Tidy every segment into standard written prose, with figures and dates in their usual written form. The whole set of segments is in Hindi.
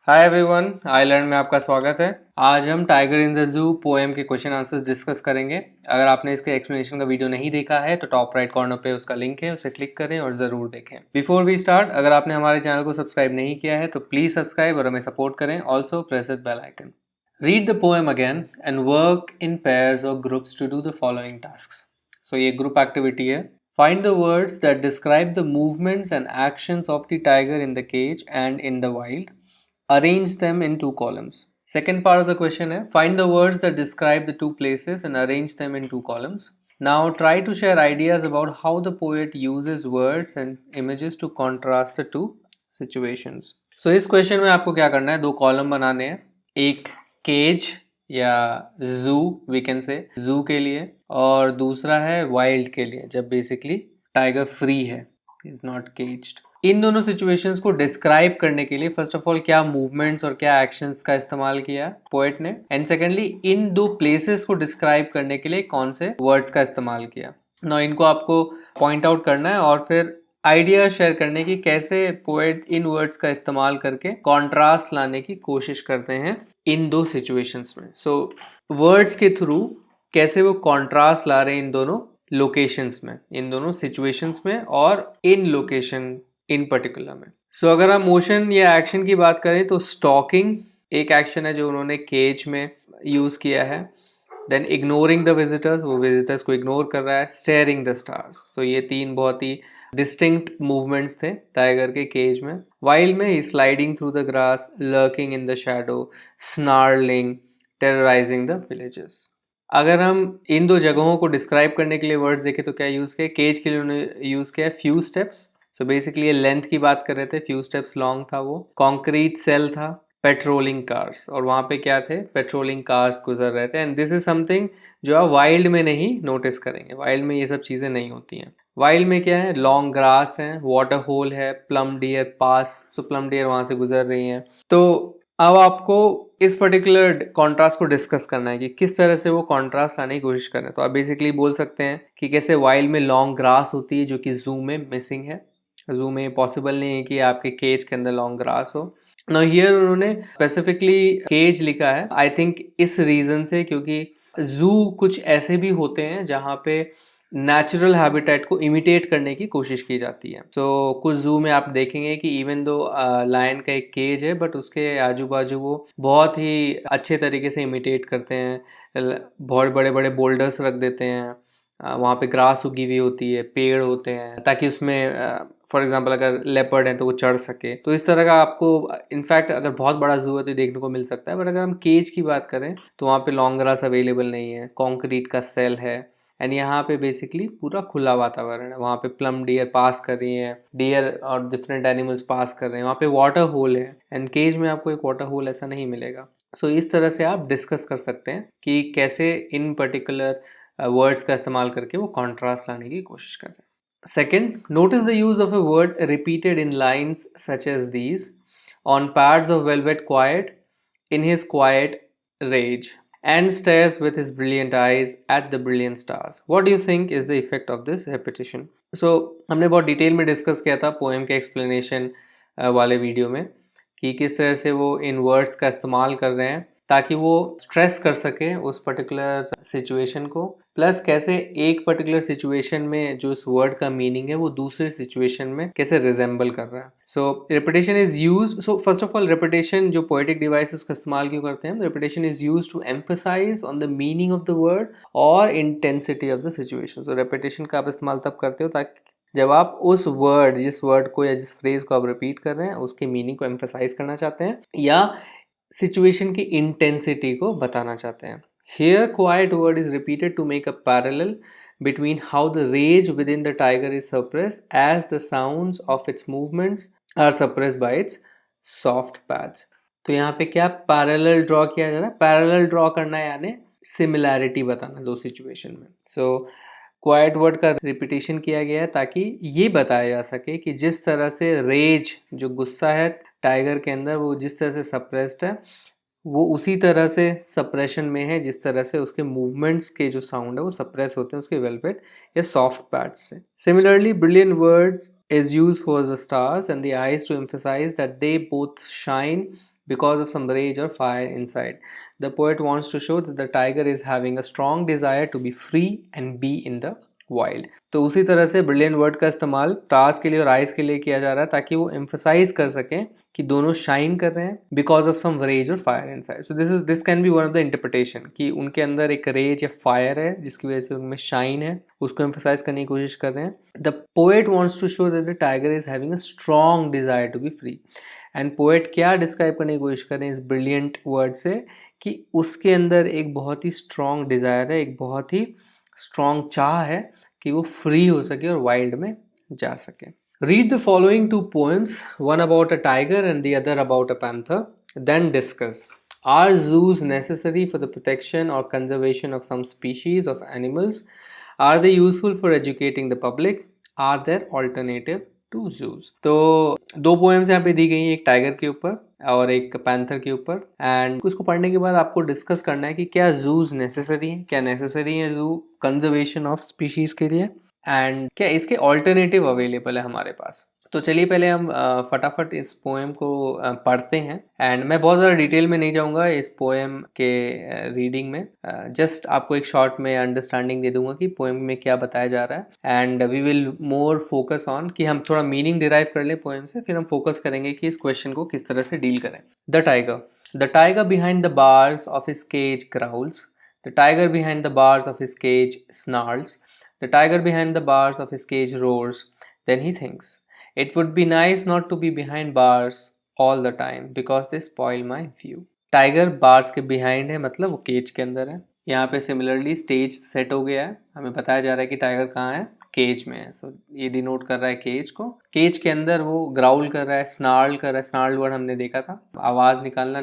हाय एवरीवन, आई लर्न में आपका स्वागत है। आज हम tiger in the zoo poem के क्वेश्चन आंसर्स डिस्कस करेंगे। अगर आपने इसके एक्सप्लेनेशन का वीडियो नहीं देखा है तो टॉप राइट कॉर्नर पे उसका लिंक है, उसे क्लिक करें और ज़रूर देखें। बिफोर वी स्टार्ट, अगर आपने हमारे चैनल को सब्सक्राइब नहीं किया है तो प्लीज़ सब्सक्राइब और हमें सपोर्ट करें। Also press the bell icon. Read the poem again and work in pairs और groups to do the following task. So ये ग्रुप एक्टिविटी है। Find the words that describe the movements and actions of the tiger in the cage and in the wild. Arrange them in two columns. Second part of the question is find the words that describe the two places and arrange them in two columns. Now try to share ideas about how the poet uses words and images to contrast the two situations. So इस क्वेश्चन में आपको क्या करना है, दो कॉलम बनाने हैं, एक केज या जू वी कैन से जू के लिए और दूसरा है वाइल्ड के लिए, जब बेसिकली टाइगर फ्री है, इज नॉट केज्ड। इन दोनों सिचुएशंस को डिस्क्राइब करने के लिए फर्स्ट ऑफ ऑल क्या मूवमेंट्स और क्या एक्शंस का इस्तेमाल किया पोएट ने, एंड सेकेंडली इन दो प्लेसेस को डिस्क्राइब करने के लिए कौन से वर्ड्स का इस्तेमाल किया। नो इनको आपको पॉइंट आउट करना है और फिर आइडिया शेयर करने की कैसे पोएट इन वर्ड्स का इस्तेमाल करके कॉन्ट्रास्ट लाने की कोशिश करते हैं इन दो सिचुएशंस में। सो वर्ड्स के थ्रू कैसे वो कॉन्ट्रास्ट ला रहे हैं इन दोनों लोकेशंस में, इन दोनों सिचुएशंस में और इन लोकेशन इन पर्टिकुलर में। सो अगर हम मोशन या एक्शन की बात करें तो स्टॉकिंग एक एक्शन है जो उन्होंने केज में यूज किया है। देन इग्नोरिंग द विजिटर्स, वो विजिटर्स को इग्नोर कर रहा है। स्टेयरिंग द स्टार्स, तो ये तीन बहुत ही डिस्टिंक्ट मूवमेंट्स थे टाइगर के केज में। वाइल्ड में ही sliding through the grass, lurking in the shadow, snarling, terrorising the villages. अगर हम इन दो जगहों को डिस्क्राइब करने के लिए वर्ड्स देखें तो क्या यूज किया, केज के लिए उन्होंने यूज किया फ्यू स्टेप्स। सो बेसिकली ये लेंथ की बात कर रहे थे, फ्यू स्टेप्स लॉन्ग था वो। कॉन्क्रीट सेल था, पेट्रोलिंग कार्स, और वहाँ पे क्या थे, पेट्रोलिंग कार्स गुजर रहे थे। एंड दिस इज समथिंग जो आप वाइल्ड में नहीं नोटिस करेंगे, वाइल्ड में ये सब चीज़ें नहीं होती हैं। वाइल्ड में क्या है, लॉन्ग ग्रास है, वाटर होल है, प्लम डियर पास, सो प्लम डियर वहाँ से गुजर रही हैं। तो अब आपको इस पर्टिकुलर कॉन्ट्रास्ट को डिस्कस करना है कि किस तरह से वो कॉन्ट्रास्ट लाने की कोशिश कर रहे हैं। तो आप बेसिकली बोल सकते हैं कि कैसे वाइल्ड में लॉन्ग ग्रास होती है जो कि जू में मिसिंग है। जू में पॉसिबल नहीं है कि आपके केज के अंदर लॉन्ग ग्रास हो। नो हियर उन्होंने स्पेसिफिकली केज लिखा है, आई थिंक इस रीजन से क्योंकि जू कुछ ऐसे भी होते हैं जहाँ पे नेचुरल हैबिटेट को इमिटेट करने की कोशिश की जाती है। सो कुछ जू में आप देखेंगे कि इवन दो लायन का एक केज है बट उसके आजू बाजू वो बहुत ही अच्छे तरीके से इमिटेट करते हैं, बहुत बड़े बड़े बोल्डर्स रख देते हैं, वहाँ पे ग्रास उगी हुई होती है, पेड़ होते हैं, ताकि उसमें फॉर एग्जांपल अगर लेपर्ड है तो वो चढ़ सके। तो इस तरह का आपको इनफैक्ट अगर बहुत बड़ा जू है तो देखने को मिल सकता है। बट अगर हम केज की बात करें तो वहाँ पे लॉन्ग ग्रास अवेलेबल नहीं है, कॉन्क्रीट का सेल है, एंड यहाँ पे बेसिकली पूरा खुला वातावरण है। वहाँ पे प्लम डियर पास कर रही हैं, डियर और डिफरेंट एनिमल्स पास कर रहे हैं, वहाँ पे वाटर होल है, एंड केज में आपको एक वाटर होल ऐसा नहीं मिलेगा। सो इस तरह से आप डिस्कस कर सकते हैं कि कैसे इन पर्टिकुलर वर्ड्स का इस्तेमाल करके वो कॉन्ट्रास्ट लाने की कोशिश कर रहे हैं। Second, notice the use of a word repeated in lines such as these. On pads of velvet quiet, in his quiet rage, and stares with his brilliant eyes at the brilliant stars. What do you think is the effect of this repetition? So, हमने बहुत डिटेल में डिस्कस किया था पोएम के एक्सप्लेनेशन वाले वीडियो में कि किस तरह से वो इन वर्ड्स का इस्तेमाल कर रहे हैं ताकि वो स्ट्रेस कर सके उस पर्टिकुलर सिचुएशन को, प्लस कैसे एक पर्टिकुलर सिचुएशन में जो इस वर्ड का मीनिंग है वो दूसरे सिचुएशन में कैसे रिजेंबल कर रहा है। So repetition is use, so first of all repetition जो पोएटिक डिवाइसेस का इस्तेमाल क्यों करते हैं, repetition is use to emphasise on the meaning of the word और intensity of the situation. So repetition का आप इस्तेमाल तब करते हो ताकि जब आप उस वर्ड, जिस वर्ड को या जिस फ्रेज को आप रिपीट कर रहे हैं उसके मीनिंग को एम्फसाइज करना चाहते हैं या सिचुएशन की इंटेंसिटी को बताना चाहते हैं। Here quiet word is repeated to make a parallel between how the rage within the tiger is suppressed as the sounds of its movements are suppressed by its soft pads. तो यहाँ पे क्या पैरेलल ड्रॉ किया जा रहा है, पैरेलल ड्रॉ करना है यानी सिमिलैरिटी बताना दो सिचुएशन में। सो क्वाइट वर्ड का रिपीटेशन किया गया है ताकि ये बताया जा सके कि जिस तरह से रेज, जो गुस्सा है टाइगर के अंदर, वो जिस तरह से सप्रेस्ड है वो उसी तरह से सप्रेशन में है जिस तरह से उसके मूवमेंट्स के जो साउंड है वो सप्रेस होते हैं उसके वेलवेट या सॉफ्ट पैड्स से। Similarly brilliant words is used for the stars and the eyes to emphasize that they both shine because of some rage or fire inside. The poet wants to show that the tiger is having a strong desire to be free and be in the wild. तो उसी तरह से ब्रिलियंट वर्ड का इस्तेमाल स्टार्स के लिए और आइज के लिए किया जा रहा है ताकि वो एम्फसाइज कर सकें कि दोनों शाइन कर रहे हैं बिकॉज ऑफ सम रेज और fire inside. So this can be one of the interpretation कि उनके अंदर एक रेज या फायर है जिसकी वजह से उनमें शाइन है, उसको एम्फसाइज करने की कोशिश कर रहे हैं. The poet wants to show that the tiger is having a strong desire to be free. And poet क्या डिस्क्राइब करने की कोशिश कर रहे हैं इस ब्रिलियंट वर्ड से कि उसके अंदर एक बहुत ही स्ट्रॉन्ग डिजायर है, एक बहुत ही स्ट्रॉन्ग चाह है कि वो फ्री हो सके और वाइल्ड में जा सके. Read the following two poems, one about a tiger and the other about a panther. Then discuss. Are zoos necessary for the protection or conservation of some species of animals? Are they useful for educating the public? Are there alternative to zoos? तो दो पोएम्स यहाँ पे दी गई हैं, एक टाइगर के ऊपर और एक पैंथर के ऊपर. एंड उसको पढ़ने के बाद आपको डिस्कस करना है कि क्या जूज नेसेसरी हैं, क्या नेसेसरी है जू कंजर्वेशन ऑफ स्पीशीज़ के लिए, एंड क्या इसके ऑल्टरनेटिव अवेलेबल है हमारे पास. तो चलिए पहले हम फटाफट इस पोएम को पढ़ते हैं. एंड मैं बहुत ज़्यादा डिटेल में नहीं जाऊँगा इस पोएम के रीडिंग में, जस्ट आपको एक शॉर्ट में अंडरस्टैंडिंग दे दूंगा कि पोएम में क्या बताया जा रहा है. And we will more focus on कि हम थोड़ा मीनिंग डिराइव कर लें पोएम से, फिर हम फोकस करेंगे कि इस क्वेश्चन को किस तरह से डील करें. The tiger behind the bars of his cage growls. The tiger behind the bars of his cage snarls. The tiger behind the bars of his cage roars. Then he thinks, it would be nice not to be behind bars all the time because they spoil my view. Tiger bars के बिहाइंड है, मतलब वो केज के अंदर है. यहाँ पे सिमिलरली स्टेज सेट हो गया है, हमें बताया जा रहा है कि टाइगर कहाँ है, केज में है. सो ये डिनोट कर रहा है केज को. केज के अंदर वो ग्राउल कर रहा है, स्नार्ल कर रहा है. स्नार्ल वर्ड हमने देखा था, आवाज़ निकालना,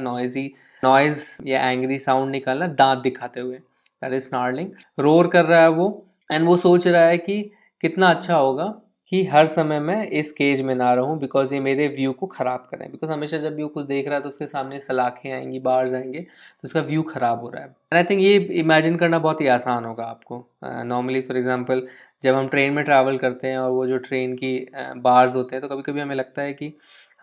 नॉइज या एंग्री साउंड निकालना दांत दिखाते हुए, दैट इज स्नार्लिंग. रोर कर रहा है वो, एंड वो सोच रहा है कि कितना अच्छा होगा कि हर समय मैं इस केज में ना रहूं बिकॉज ये मेरे व्यू को ख़राब करें. बिकॉज हमेशा जब भी वो कुछ देख रहा है तो उसके सामने सलाखें आएंगी, बार्स आएंगे, तो उसका व्यू ख़राब हो रहा है. एंड आई थिंक ये इमेजिन करना बहुत ही आसान होगा आपको. नॉर्मली फॉर एग्जांपल जब हम ट्रेन में ट्रैवल करते हैं और वो जो ट्रेन की बार्स होते हैं तो कभी कभी हमें लगता है कि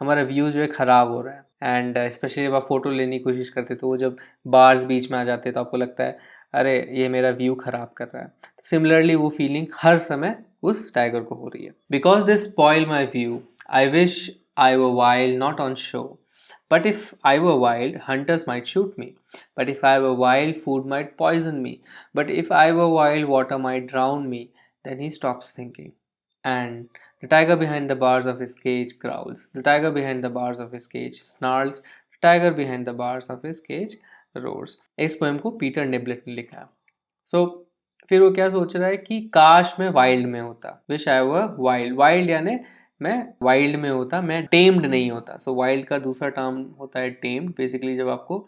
हमारा व्यू जो है ख़राब हो रहा है. एंड स्पेशली जब आप फ़ोटो लेने की कोशिश करते तो वो जब बार्स बीच में आ जाते हैं तो आपको लगता है अरे ये मेरा व्यू ख़राब कर रहा है. तो सिमिलरली वो फीलिंग हर समय उस टाइगर को हो रही है. Because this spoil my view I wish I were wild not on show. But if I were wild hunters might shoot me. But if I were wild food might poison me. But if I were wild water might drown me. Then he stops thinking and the tiger behind the bars of his cage growls. The tiger behind the bars of his cage snarls. The tiger behind the bars of his cage roars. इस पोएम को पीटर निबलेट ने लिखा है. सो फिर वो क्या सोच रहा है कि काश मैं वाइल्ड में होता. Wish I were wild. Wild यानी मैं वाइल्ड में होता, मैं टेम्ड नहीं होता. सो वाइल्ड का दूसरा टर्म होता है टेम्ड. बेसिकली जब आपको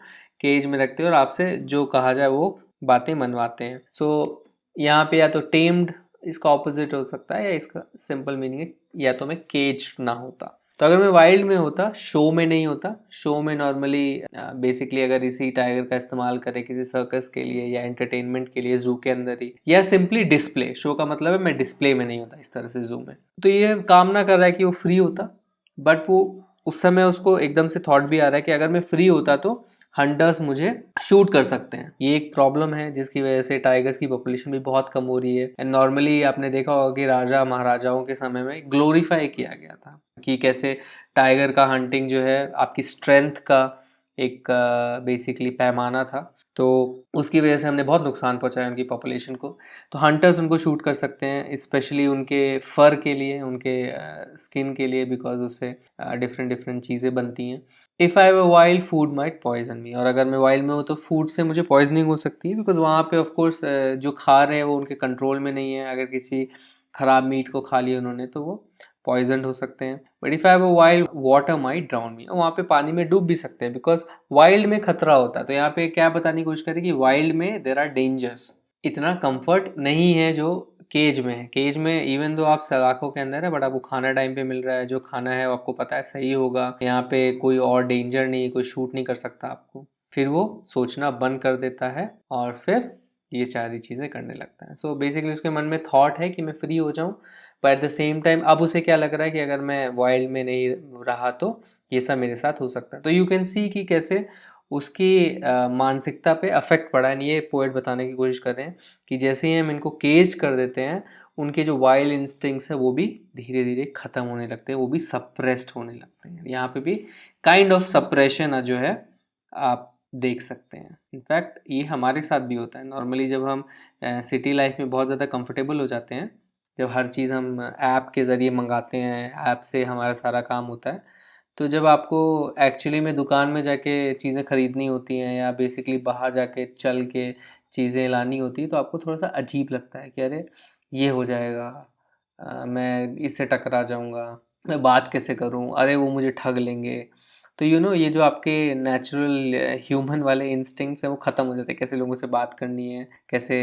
केज में रखते हो और आपसे जो कहा जाए वो बातें मनवाते हैं. सो यहाँ पे या तो टेम्ड इसका ऑपोजिट हो सकता है या इसका सिंपल मीनिंग है या तो मैं केज ना होता. तो अगर मैं वाइल्ड में होता, शो में नहीं होता. शो में नॉर्मली बेसिकली अगर इसी टाइगर का इस्तेमाल करें किसी सर्कस के लिए या एंटरटेनमेंट के लिए जू के अंदर ही, या सिंपली डिस्प्ले. शो का मतलब है मैं डिस्प्ले में नहीं होता इस तरह से जू में. तो ये कामना कर रहा है कि वो फ्री होता, बट वो उस समय उसको एकदम से थॉट भी आ रहा है कि अगर मैं फ्री होता तो हंटर्स मुझे शूट कर सकते हैं. ये एक प्रॉब्लम है जिसकी वजह से टाइगर्स की पॉपुलेशन भी बहुत कम हो रही है. एंड नॉर्मली आपने देखा होगा कि राजा महाराजाओं के समय में ग्लोरीफाई किया गया था कि कैसे टाइगर का हंटिंग जो है आपकी स्ट्रेंथ का एक बेसिकली पैमाना था. तो उसकी वजह से हमने बहुत नुकसान पहुंचाया उनकी पॉपुलेशन को. तो हंटर्स उनको शूट कर सकते हैं, स्पेशली उनके फर के लिए, उनके स्किन के लिए, बिकॉज उससे डिफरेंट चीज़ें बनती हैं. If I were wild food might poison me. और अगर मैं वाइल्ड में हूँ तो फूड से मुझे पॉइजनिंग हो सकती है, बिकॉज वहाँ पे ऑफ कोर्स जो खा रहे हैं वो उनके कंट्रोल में नहीं है. अगर किसी ख़राब मीट को खा लिया उन्होंने तो वो पॉइजन हो सकते हैं. But if I have a wild water might drown me. वहाँ पे पानी में डूब भी सकते हैं बिकॉज वाइल्ड में खतरा होता है. तो यहाँ पे क्या बताने की कोशिश करें कि वाइल्ड में देर आर डेंजर्स. इतना कंफर्ट नहीं है जो केज में है. केज में इवन दो आप सलाखों के अंदर है बट आपको खाना टाइम पे मिल रहा है, जो खाना है आपको पता है सही होगा, यहाँ पे कोई और डेंजर नहीं, कोई शूट नहीं कर सकता आपको. फिर वो सोचना बंद कर देता है और फिर ये सारी चीज़ें करने लगता है. सो बेसिकली उसके मन में थॉट है कि मैं फ्री हो जाऊँ, but at the same time अब उसे क्या लग रहा है कि अगर मैं वाइल्ड में नहीं रहा तो ये सब मेरे साथ हो सकता है। तो यू कैन सी कि कैसे उसकी मानसिकता पे अफेक्ट पड़ा है। ये पोएट बताने की कोशिश कर रहे हैं कि जैसे ही हम इनको केज कर देते हैं, उनके जो वाइल्ड इंस्टिंक्ट्स है वो भी धीरे धीरे ख़त्म होने लगते हैं, वो भी सप्रेस्ड होने लगते हैं। यहाँ पे भी काइंड ऑफ सप्रेशन जो है आप देख सकते हैं। इनफैक्ट ये हमारे साथ भी होता है। नॉर्मली जब हम सिटी लाइफ में बहुत ज़्यादा कंफर्टेबल हो जाते हैं, जब हर चीज़ हम ऐप के ज़रिए मंगाते हैं, ऐप से हमारा सारा काम होता है, तो जब आपको एक्चुअली में दुकान में जाके चीज़ें ख़रीदनी होती हैं या बेसिकली बाहर जाके चल के चीज़ें लानी होती है, तो आपको थोड़ा सा अजीब लगता है कि अरे ये हो जाएगा, मैं इससे टकरा जाऊंगा, मैं बात कैसे करूं, अरे वो मुझे ठग लेंगे। तो ये जो आपके नेचुरल ह्यूमन वाले इंस्टिंक्ट्स हैं वो ख़त्म हो जाते हैं। कैसे लोगों से बात करनी है, कैसे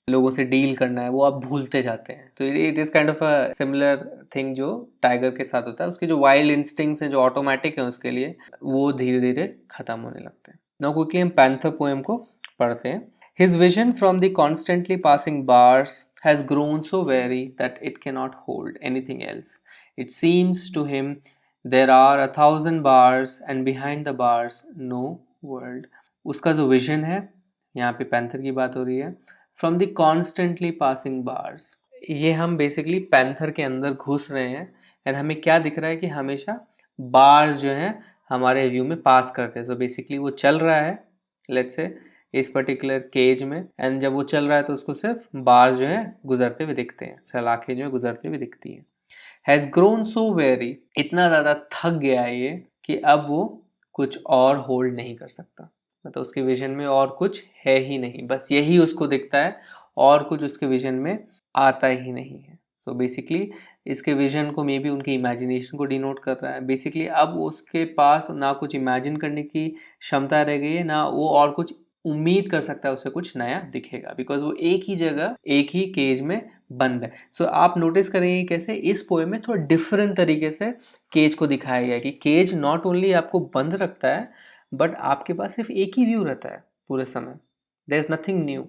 लोगों से डील करना है, वो आप भूलते जाते हैं। तो it is kind of a similar thing जो टाइगर के साथ होता है। उसके जो वाइल्ड इंस्टिंक्ट्स हैं जो ऑटोमेटिक हैं उसके लिए, वो धीरे धीरे ख़त्म होने लगते हैं। नाउ क्विकली हम पैंथर पोएम को पढ़ते हैं। His vision from the constantly passing bars has grown so weary that it cannot hold anything else. It seems to him there are 1,000 bars and behind the bars no world. उसका जो विजन है, यहाँ पे पैंथर की बात हो रही है, from the constantly passing bars, ये हम बेसिकली पैंथर के अंदर घुस रहे हैं एंड हमें क्या दिख रहा है कि हमेशा बार्स जो हैं हमारे व्यू में पास करते हैं। तो बेसिकली वो चल रहा है, लेट्स से इस पर्टिकुलर केज में, एंड जब वो चल रहा है तो उसको सिर्फ बार्स जो है गुजरते हुए दिखते हैं, सलाखें जो है गुजरते हुए दिखती हैं। हैज़ ग्रोन सो वेरी, इतना ज़्यादा थक गया है ये कि अब वो कुछ और होल्ड नहीं कर सकता। मतलब उसके विजन में और कुछ है ही नहीं, बस यही उसको दिखता है, और कुछ उसके विजन में आता ही नहीं है। सो बेसिकली इसके विजन को मे बी उनकी इमेजिनेशन को डिनोट कर रहा है। बेसिकली अब उसके पास ना कुछ इमेजिन करने की क्षमता रह गई है, ना वो और कुछ उम्मीद कर सकता है उसे कुछ नया दिखेगा, बिकॉज वो एक ही जगह एक ही केज में बंद है। सो आप नोटिस करेंगे कैसे इस पोएम में थोड़ा डिफरेंट तरीके से केज को दिखाया गया है कि केज नॉट ओनली आपको बंद रखता है, बट आपके पास सिर्फ एक ही व्यू रहता है पूरे समय। There is nothing new.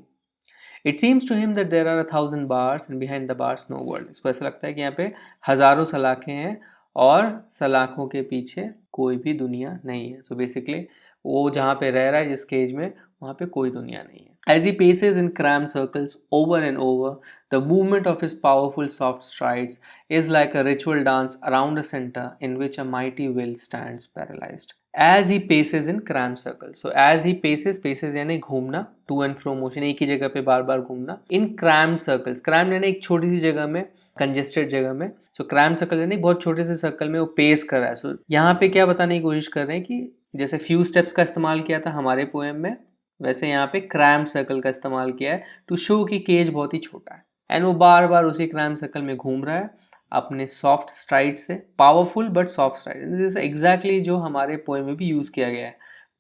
It seems to him that there are 1,000 bars and behind the bars no world. इसको ऐसा लगता है कि यहाँ पे हज़ारों सलाखें हैं और सलाखों के पीछे कोई भी दुनिया नहीं है। सो बेसिकली वो जहाँ पे रह रहा है जिस केज में, वहाँ पे कोई दुनिया नहीं है। As he paces in cramped circles over and over, the movement of his powerful soft strides is like a ritual dance around a center in which a mighty will stands paralyzed. As he paces in cramped circles. So as he paces यानी घूमना, to and fro motion, एक ही जगह पे बार बार घूमना। In cramped circles, cramped यानी एक छोटी सी जगह में, congested जगह में। So cramped circle यानी बहुत छोटे से सर्कल में वो पेस कर रहा है। So यहाँ पे क्या बताने की कोशिश कर रहे हैं कि जैसे few steps का इस्तेमाल किया था हमारे पोएम में, वैसे यहाँ पे क्रैम्प सर्कल का इस्तेमाल किया है टू शो कि केज बहुत ही छोटा है, एंड वो बार बार उसी क्रैम्प सर्कल में घूम रहा है अपने सॉफ्ट स्ट्राइड से। Powerful but soft STRIDE, this exactly जो हमारे पोएम में भी यूज किया गया है।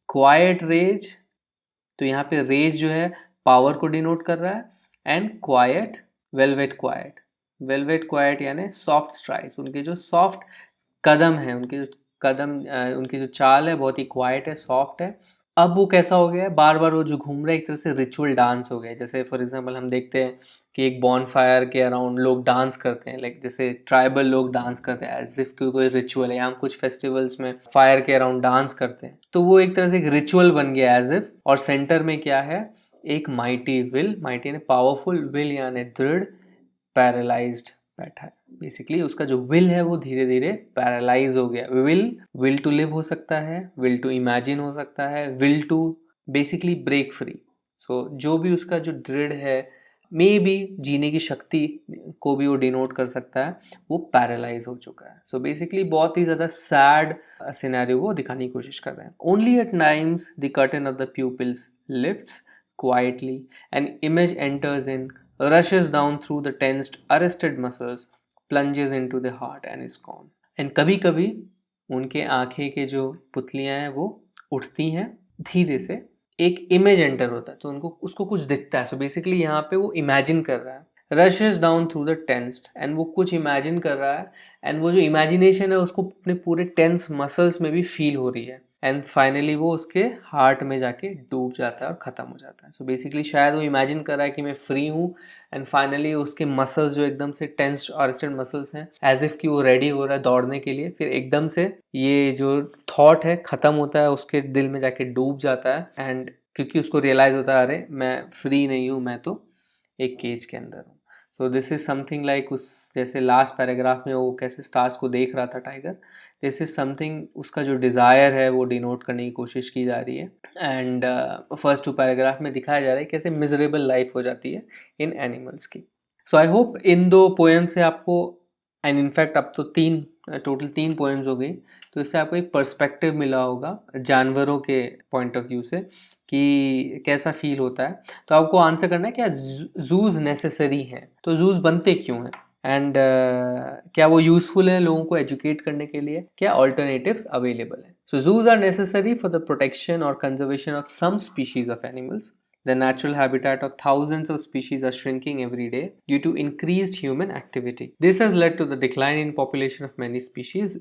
क्वाइट रेज, तो यहाँ पे रेज जो है पावर को डिनोट कर रहा है, and quite, velvet quite, velvet quite यानी सॉफ्ट स्ट्राइड्स। उनके जो सॉफ्ट कदम है, उनके जो कदम, उनकी जो चाल है बहुत ही क्वाइट है, सॉफ्ट है। अब वो कैसा हो गया है, बार बार वो जो घूम रहा है एक तरह से रिचुअल डांस हो गया है। जैसे फॉर एग्जांपल हम देखते हैं कि एक बॉन फायर के अराउंड लोग डांस करते हैं, लाइक जैसे ट्राइबल लोग डांस करते हैं एज इफ कोई रिचुअल है, या हम कुछ फेस्टिवल्स में फायर के अराउंड डांस करते हैं, तो वो एक तरह से एक रिचुअल बन गया एज इफ। और सेंटर में क्या है, एक माइटी विल, माइटी यानी पावरफुल, विल यानी दृढ़, पैरालाइज्ड बैठा है। बेसिकली उसका जो विल है वो धीरे धीरे पैरालाइज हो गया। विल टू लिव हो सकता है, विल टू इमेजिन हो सकता है, will to basically break free. So जो भी उसका जो दृढ़ है, मे बी जीने की शक्ति को भी वो डिनोट कर सकता है, वो पैरालाइज हो चुका है। सो बेसिकली बहुत ही ज़्यादा सैड सिनेरियो वो दिखाने की कोशिश कर रहे हैं। Only at times the curtain of the pupils lifts quietly, an image enters in, rushes down through the tensed, arrested muscles, plunges into the heart and is gone. And कभी कभी उनके आंखें के जो पुतलियां हैं वो उठती हैं धीरे से, एक इमेज एंटर होता है तो उनको उसको कुछ दिखता है। सो बेसिकली यहाँ पे वो इमेजिन कर रहा है, rushes down through the tensed, and वो कुछ इमेजिन कर रहा है, एंड वो जो इमेजिनेशन है उसको अपने पूरे टेंस मसल्स में भी फील हो रही है। एंड फाइनली वो उसके हार्ट में जाके डूब जाता है और ख़त्म हो जाता है। सो बेसिकली शायद वो इमेजिन कर रहा है कि मैं फ्री हूँ, एंड फाइनली उसके मसल्स जो एकदम से टेंस्ड आर्रेस्टेड मसल्स हैं, एज इफ़ कि वो रेडी हो रहा है दौड़ने के लिए, फिर एकदम से ये जो थॉट है ख़त्म होता है, उसके दिल में जाके डूब जाता है। एंड क्योंकि उसको रियलाइज़ होता है अरे मैं फ्री नहीं हूँ, मैं तो एक केज के अंदर हूँ। So this is something like उस जैसे लास्ट पैराग्राफ में वो कैसे स्टार्स को देख रहा था टाइगर, दिस इज़ समथिंग उसका जो डिज़ायर है वो डिनोट करने की कोशिश की जा रही है। एंड फर्स्ट 2 पैराग्राफ में दिखाया जा रहा है कैसे मिजरेबल लाइफ हो जाती है इन एनिमल्स की। सो आई होप इन 2 पोएम से आपको, एंड इनफैक्ट अब तो टोटल 3 पोएम्स हो गई, तो इससे आपको एक पर्सपेक्टिव मिला होगा जानवरों के पॉइंट ऑफ व्यू से कि कैसा फील होता है। तो आपको आंसर करना है क्या जूज नेसेसरी हैं, तो जूज बनते क्यों हैं, एंड क्या वो यूजफुल है लोगों को एजुकेट करने के लिए, क्या ऑल्टरनेटिव्स अवेलेबल है। So zoos are necessary for the protection और conservation of some species of animals. The natural habitat of thousands of species are shrinking every day due to increased human activity. This has led to the decline in population of many species.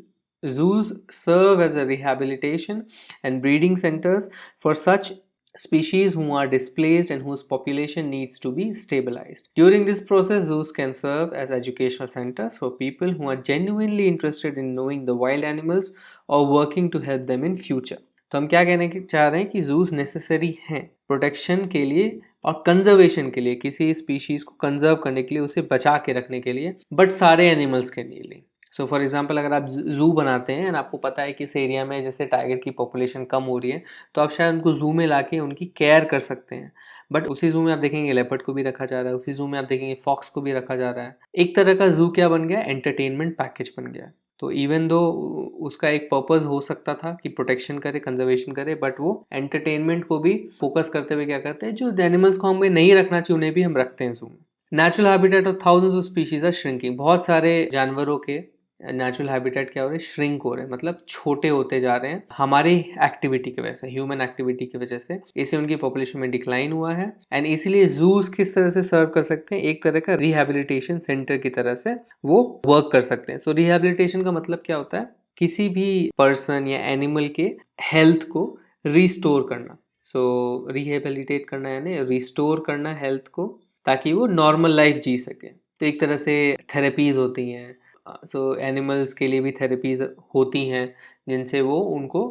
Zoos serve as a rehabilitation and breeding centers for such species who are displaced and whose population needs to be stabilized. During this process, zoos can serve as educational centers for people who are genuinely interested in knowing the wild animals or working to help them in future. तो हम क्या कहने चाह रहे हैं कि जूस नेसेसरी हैं प्रोटेक्शन के लिए और कंजर्वेशन के लिए, किसी स्पीशीज़ को कंजर्व करने के लिए, उसे बचा के रखने के लिए, बट सारे एनिमल्स के लिए। सो फॉर एग्जांपल अगर आप जू बनाते हैं और आपको पता है कि इस एरिया में जैसे टाइगर की पॉपुलेशन कम हो रही है, तो आप शायद उनको जू में लाके उनकी केयर कर सकते हैं। बट उसी जू में आप देखेंगे लेपर्ड को भी रखा जा रहा है, उसी जू में आप देखेंगे फॉक्स को भी रखा जा रहा है। एक तरह का जू क्या बन गया, एंटरटेनमेंट पैकेज बन गया। तो इवन दो उसका एक पर्पस हो सकता था कि प्रोटेक्शन करे, कंजर्वेशन करे, बट वो एंटरटेनमेंट को भी फोकस करते हुए क्या करते हैं, जो एनिमल्स को हमें नहीं रखना चाहिए उन्हें भी हम रखते हैं जू में। Natural habitat of thousands of species are shrinking. बहुत सारे जानवरों के नेचुरल हैबिटेट क्या हो रहे हैं, श्रिंक हो रहे हैं, मतलब छोटे होते जा रहे हैं हमारी एक्टिविटी की वजह से, ह्यूमन एक्टिविटी की वजह से। इससे उनकी पॉपुलेशन में डिक्लाइन हुआ है। एंड इसीलिए जूस किस तरह से सर्व कर सकते हैं, एक तरह का रिहैबिलिटेशन सेंटर की तरह से वो वर्क कर सकते हैं। सो रिहैबिलिटेशन का मतलब क्या होता है, किसी भी पर्सन या एनिमल के हेल्थ को रिस्टोर करना। सो रिहेबिलिटेट करना यानी रिस्टोर करना हेल्थ को, ताकि वो नॉर्मल लाइफ जी सके। तो एक तरह से थेरेपीज होती हैं। सो एनिमल्स के लिए भी थेरेपीज होती हैं जिनसे वो उनको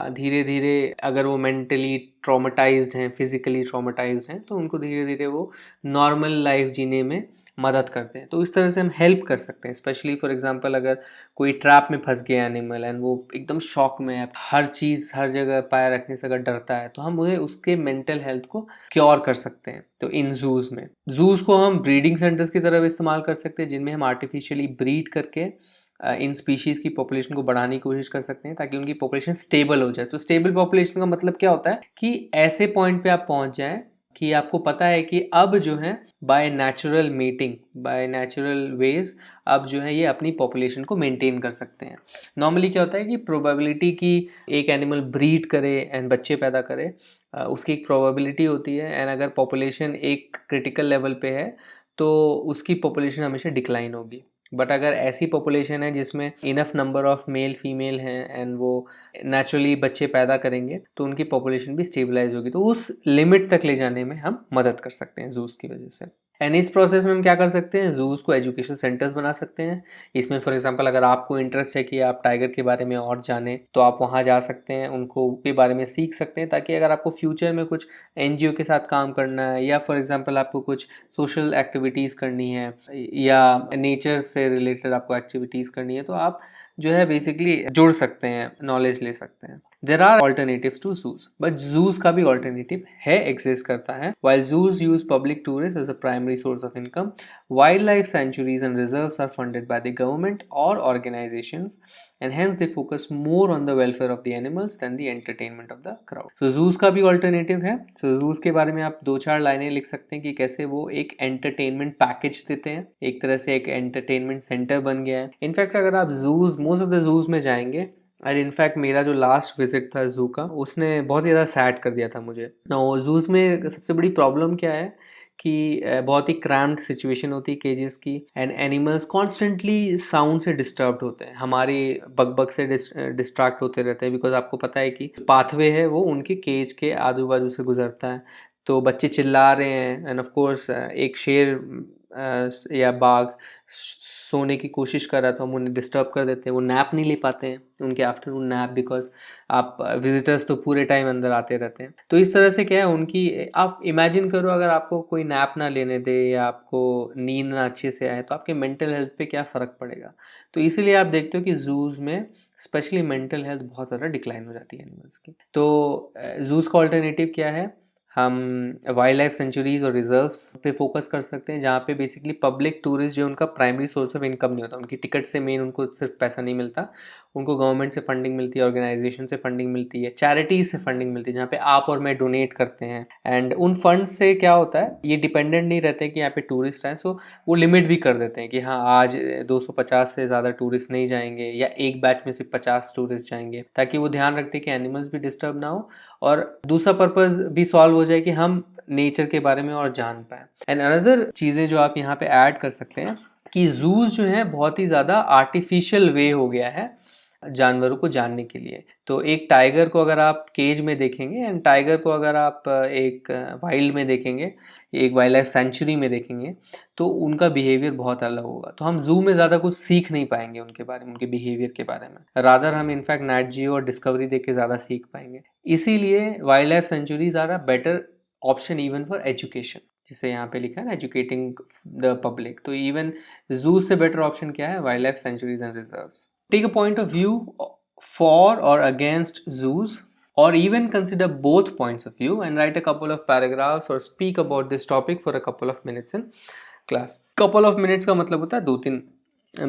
धीरे धीरे, अगर वो मेंटली ट्रॉमेटाइज्ड हैं, फिजिकली ट्रॉमेटाइज्ड हैं, तो उनको धीरे धीरे वो नॉर्मल लाइफ जीने में मदद करते हैं। तो इस तरह से हम हेल्प कर सकते हैं। स्पेशली फॉर एग्जांपल अगर कोई ट्रैप में फंस गया एनिमल एंड वो एकदम शॉक में है, हर चीज़ हर जगह पैर रखने से अगर डरता है, तो हम उन्हें उसके मेंटल हेल्थ को क्योर कर सकते हैं। तो इन जूस में, जूस को हम ब्रीडिंग सेंटर्स की तरह इस्तेमाल कर सकते हैं, जिनमें हम आर्टिफिशियली ब्रीड करके इन स्पीशीज़ की पॉपुलेशन को बढ़ाने की कोशिश कर सकते हैं, ताकि उनकी पॉपुलेशन स्टेबल हो जाए। तो स्टेबल पॉपुलेशन का मतलब क्या होता है कि ऐसे पॉइंट पे आप पहुंच जाएं कि आपको पता है कि अब जो है by natural meeting, by natural ways अब जो है ये अपनी पॉपुलेशन को मेंटेन कर सकते हैं। नॉर्मली क्या होता है कि प्रोबेबिलिटी कि एक एनिमल ब्रीड करे एंड बच्चे पैदा करे, उसकी एक प्रोबेबिलिटी होती है। एंड अगर पॉपुलेशन एक क्रिटिकल लेवल पे है तो उसकी पॉपुलेशन हमेशा डिक्लाइन होगी। बट अगर ऐसी पॉपुलेशन है जिसमें enough number of male female हैं एंड वो नेचुरली बच्चे पैदा करेंगे, तो उनकी पॉपुलेशन भी स्टेबलाइज होगी। तो उस लिमिट तक ले जाने में हम मदद कर सकते हैं जूस की वजह से। एंड इस प्रोसेस में हम क्या कर सकते हैं, जूस को एजुकेशन सेंटर्स बना सकते हैं। इसमें फॉर एग्जांपल अगर आपको इंटरेस्ट है कि आप टाइगर के बारे में और जानें, तो आप वहाँ जा सकते हैं, उनको के बारे में सीख सकते हैं, ताकि अगर आपको फ्यूचर में कुछ एनजीओ के साथ काम करना है, या फॉर एग्जांपल आपको कुछ सोशल एक्टिविटीज़ करनी है, या नेचर से रिलेटेड आपको एक्टिविटीज़ करनी है, तो आप जो है बेसिकली जुड़ सकते हैं, नॉलेज ले सकते हैं। There are alternatives to zoos, but zoos का भी alternative है, exist करता है। While zoos use public tourists as a primary source of income, wildlife sanctuaries and reserves are funded by the government or organizations, and hence they focus more on the welfare of the animals than the entertainment of the crowd. So zoos का भी alternative है। So zoos के बारे में आप 2-4 लाइनें लिख सकते हैं कि कैसे वो एक entertainment package देते हैं, एक तरह से एक entertainment center बन गया है। इनफैक्ट अगर आप zoos, most of the zoos में जाएंगे, और इनफैक्ट मेरा जो लास्ट विजिट था जू का, उसने बहुत ज़्यादा सैड कर दिया था मुझे। नो, जूज़ में सबसे बड़ी प्रॉब्लम क्या है कि बहुत ही क्रैम्प्ड सिचुएशन होती है केजेस की, एंड एनिमल्स कॉन्स्टेंटली साउंड से डिस्टर्ब्ड होते हैं, हमारी बग से डिस्ट्रैक्ट होते रहते हैं, बिकॉज आपको पता है कि पाथवे है वो उनके केज के आजू बाजू से गुजरता है। तो बच्चे चिल्ला रहे हैं, एंड ऑफ कोर्स एक शेर या बाघ सोने की कोशिश कर रहा था, हम उन्हें डिस्टर्ब कर देते हैं, वो नैप नहीं ले पाते हैं उनके आफ्टरनून नैप, बिकॉज आप विजिटर्स तो पूरे टाइम अंदर आते रहते हैं। तो इस तरह से क्या है उनकी, आप इमेजिन करो अगर आपको कोई नैप ना लेने दे या आपको नींद ना अच्छे से आए तो आपके मेंटल हेल्थ पे क्या फ़र्क पड़ेगा। तो इसीलिए आप देखते हो कि जूज़ में स्पेशली मेंटल हेल्थ बहुत ज़्यादा डिक्लाइन हो जाती है एनिमल्स की। तो जूज़ का ऑल्टरनेटिव क्या है, हम वाइल्ड लाइफ सेंचुरीज और रिजर्व्स पे फोकस कर सकते हैं, जहाँ पे बेसिकली पब्लिक टूरिस्ट जो उनका प्राइमरी सोर्स ऑफ इनकम नहीं होता, उनकी टिकट से मेन उनको सिर्फ पैसा नहीं मिलता, उनको गवर्नमेंट से फंडिंग मिलती है, ऑर्गेनाइजेशन से फंडिंग मिलती है, चैरिटीज से फंडिंग मिलती है, जहाँ पे आप और मैं डोनेट करते हैं। एंड उन फंड से क्या होता है, ये डिपेंडेंट नहीं रहते कि यहाँ पे टूरिस्ट आए, सो वो लिमिट भी कर देते हैं कि हाँ आज 250 से ज़्यादा टूरिस्ट नहीं जाएंगे, या एक बैच में सिर्फ 50 टूरिस्ट जाएंगे, ताकि वो ध्यान रखते कि एनिमल्स भी डिस्टर्ब ना हो, और दूसरा पर्पज़ भी सॉल्व हो जाए कि हम नेचर के बारे में और जान पाएँ। एंड अनदर चीज़ें जो आप यहाँ पे ऐड कर सकते हैं कि जूस जो है बहुत ही ज़्यादा आर्टिफिशियल वे हो गया है जानवरों को जानने के लिए। तो एक टाइगर को अगर आप केज में देखेंगे, एंड टाइगर को अगर आप एक वाइल्ड में देखेंगे, एक वाइल्ड लाइफ सेंचुरी में देखेंगे, तो उनका बिहेवियर बहुत अलग होगा। तो हम जू में ज़्यादा कुछ सीख नहीं पाएंगे उनके बारे में, उनके बिहेवियर के बारे में, रादर हम इनफैक्ट नेट जियो और डिस्कवरी देख के ज़्यादा सीख पाएंगे। इसीलिए wildlife sanctuaries are a better option even for education, जिसे यहाँ पे लिखा है ना, एजुकेटिंग द पब्लिक। तो इवन जू से बेटर ऑप्शन क्या है, wildlife sanctuaries and reserves. Take a point of view for or against zoos, or even consider both points of view and write a couple of paragraphs or speak about this topic for a couple of minutes in class. Couple of minutes का मतलब होता है 2-3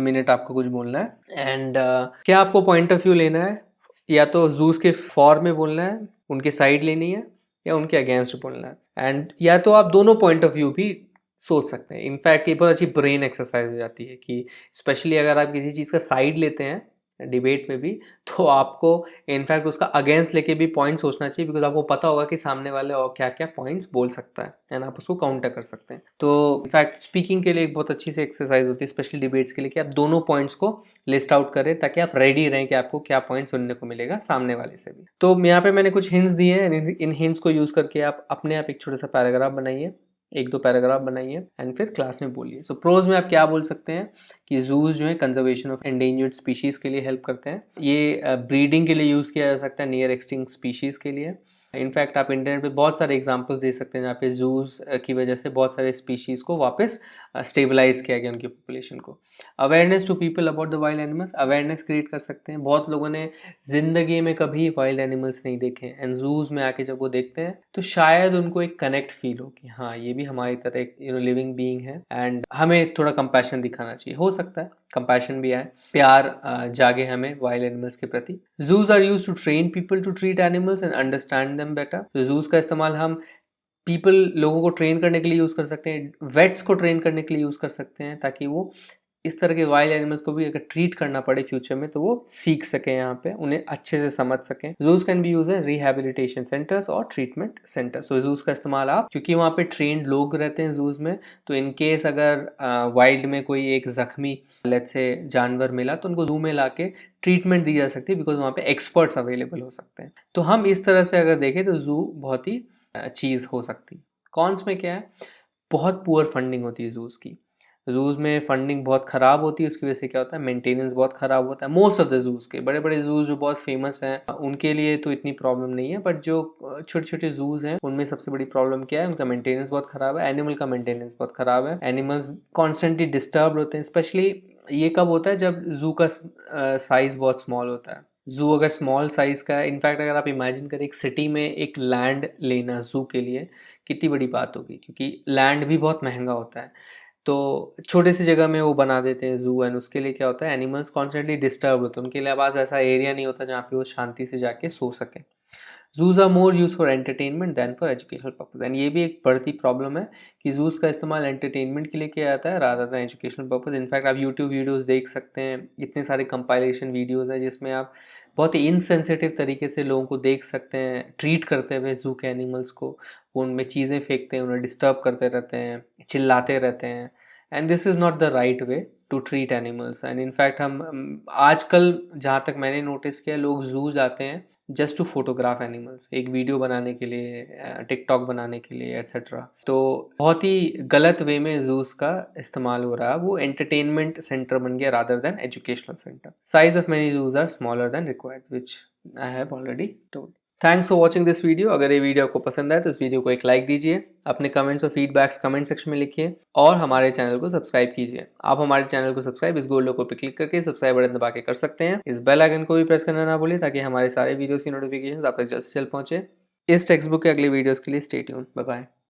मिनट आपको कुछ बोलना है। एंड क्या आपको पॉइंट ऑफ व्यू लेना है, या तो जूस के फॉर में बोलना है, उनके साइड लेनी है, या उनके अगेंस्ट बोलना है। एंड या तो आप दोनों पॉइंट ऑफ व्यू भी सोच सकते हैं। इनफैक्ट ये बहुत अच्छी ब्रेन एक्सरसाइज हो जाती है कि स्पेशली अगर आप किसी चीज़ का साइड लेते हैं डिबेट में भी, तो आपको इनफैक्ट उसका अगेंस्ट लेके भी पॉइंट सोचना चाहिए, बिकॉज आपको पता होगा कि सामने वाले और क्या क्या पॉइंट्स बोल सकता है, एंड आप उसको काउंटर कर सकते हैं। तो इनफैक्ट स्पीकिंग के लिए एक बहुत अच्छी सी एक्सरसाइज होती है, स्पेशली डिबेट्स के लिए, कि आप दोनों पॉइंट्स को लिस्ट आउट करें, ताकि आप रेडी रहें कि आपको क्या पॉइंट सुनने को मिलेगा सामने वाले से भी। तो यहाँ पे मैंने कुछ हिंट्स दिए हैं, इन हिंट्स को यूज़ करके आप अपने आप एक छोटा सा पैराग्राफ बनाइए, 1-2 पैराग्राफ बनाइए, एंड फिर क्लास में बोलिए। सो प्रोज में आप क्या बोल सकते हैं कि जूज जो है कंजर्वेशन ऑफ एंडेंजर्ड स्पीशीज़ के लिए हेल्प करते हैं, ये ब्रीडिंग के लिए यूज़ किया जा सकता है नियर एक्सटिंक्ट स्पीशीज़ के लिए। इनफैक्ट आप इंटरनेट पे बहुत सारे एग्जांपल्स दे सकते हैं जहाँ पे जूज की वजह से बहुत सारे स्पीशीज़ को वापस स्टेबलाइज किया गया, उनकी पॉपुलेशन को। Awareness to people about the wild animals, awareness create कर सकते हैं। बहुत लोगों ने ज़िंदगी में कभी वाइल्ड एनिमल्स नहीं देखे, एंड जूज़ में आके जब वो देखते हैं तो शायद उनको एक कनेक्ट फील हो कि हाँ ये भी हमारी तरह एक लिविंग बीइंग है, एंड हमें थोड़ा कंपैशन दिखाना चाहिए। हो सकता है कंपैशन भी आए, प्यार जागे हमें वाइल्ड एनिमल्स के प्रति। Zoos are used to train people to treat animals and understand them better. तो जूज का इस्तेमाल हम लोगों को ट्रेन करने के लिए यूज़ कर सकते हैं, वेट्स को ट्रेन करने के लिए यूज़ कर सकते हैं, ताकि वो इस तरह के वाइल्ड एनिमल्स को भी अगर ट्रीट करना पड़े फ्यूचर में तो वो सीख सकें, यहाँ पे उन्हें अच्छे से समझ सकें। Zoos can be use as rehabilitation centres और ट्रीटमेंट सेंटर्स। सो जूस का इस्तेमाल आप, क्योंकि वहाँ पे ट्रेंड लोग रहते हैं जूस में, तो इन केस अगर वाइल्ड में कोई एक जख्मी लेट्स से जानवर मिला तो उनको जू में ला के ट्रीटमेंट दी जा सकती है, बिकॉज वहाँ पे एक्सपर्ट्स अवेलेबल हो सकते हैं। तो हम इस तरह से अगर देखें तो जू बहुत ही चीज़ हो सकती है। कॉन्स में क्या है, बहुत पुअर फंडिंग होती है जूस की। जूज़ में फंडिंग बहुत ख़राब होती है, उसकी वजह से क्या होता है, मेंटेनेंस बहुत ख़राब होता है। मोस्ट ऑफ द जूज़ के, बड़े बड़े जूज़ जो बहुत फेमस हैं उनके लिए तो इतनी प्रॉब्लम नहीं है, बट जो छोटे छोटे जूज़ हैं उनमें सबसे बड़ी प्रॉब्लम क्या है, उनका मेंटेनेंस बहुत ख़राब है, एनिमल का मेंटेनेंस बहुत ख़राब है, एनिमल्स कॉन्स्टेंटली डिस्टर्ब होते हैं। स्पेशली ये कब होता है, जब जू का साइज़ बहुत स्मॉल होता है। जू अगर स्मॉल साइज़ का है, इनफैक्ट अगर आप इमेजिन करें एक सिटी में एक लैंड लेना जू के लिए कितनी बड़ी बात होगी, क्योंकि लैंड भी बहुत महंगा होता है। तो छोटे सी जगह में वो बना देते हैं जू, एंड उसके लिए क्या होता है, एनिमल्स कॉन्स्टेंटली डिस्टर्ब होते हैं, उनके लिए पास ऐसा एरिया नहीं होता जहाँ पे वो शांति से जाके सो सकें। Zoos are more use for entertainment than for educational purpose, and ये भी एक बढ़ती प्रॉब्लम है कि जूज का इस्तेमाल एंटरटेनमेंट के लिए किया जाता है rather than educational purpose. In fact आप यूट्यूब वीडियोज़ देख सकते हैं, इतने सारे कंपाइलेशन वीडियोज़ हैं जिसमें आप बहुत ही इनसेंसिटिव तरीके से लोगों को देख सकते हैं ट्रीट करते हुए ज़ू के एनिमल्स को। वो उनमें चीज़ें फेंकते हैं, उन्हें डिस्टर्ब करते रहते हैं, चिल्लाते रहते हैं, and this is not the right way to treat animals. And in fact हम आजकल जहाँ तक मैंने नोटिस किया, लोग ज़ू जाते हैं जस्ट टू फोटोग्राफ एनिमल्स, एक वीडियो बनाने के लिए, टिकटॉक बनाने के लिए, एट्सेट्रा। तो बहुत ही गलत वे में ज़ूस का इस्तेमाल हो रहा है। वो एंटरटेनमेंट सेंटर बन गया rather than educational centre. Size of many zoos are smaller than required, which I have already told. Thanks for watching this video. अगर ये वीडियो आपको पसंद आए तो इस वीडियो को एक लाइक दीजिए, अपने कमेंट्स और फीडबैक्स कमेंट सेक्शन में लिखिए और हमारे चैनल को सब्सक्राइब कीजिए। आप हमारे चैनल को सब्सक्राइब इस गोल लोगो पे क्लिक करके सब्सक्राइब बटन दबा के कर सकते हैं। इस बेल आइकन को भी प्रेस करना ना भूलें ताकि हमारे सारे वीडियोस की नोटिफिकेशंस आप तक जल्द से जल्द पहुंचे। इस टेक्स्ट बुक के अगले वीडियोस के लिए स्टे ट्यून्ड। Bye bye.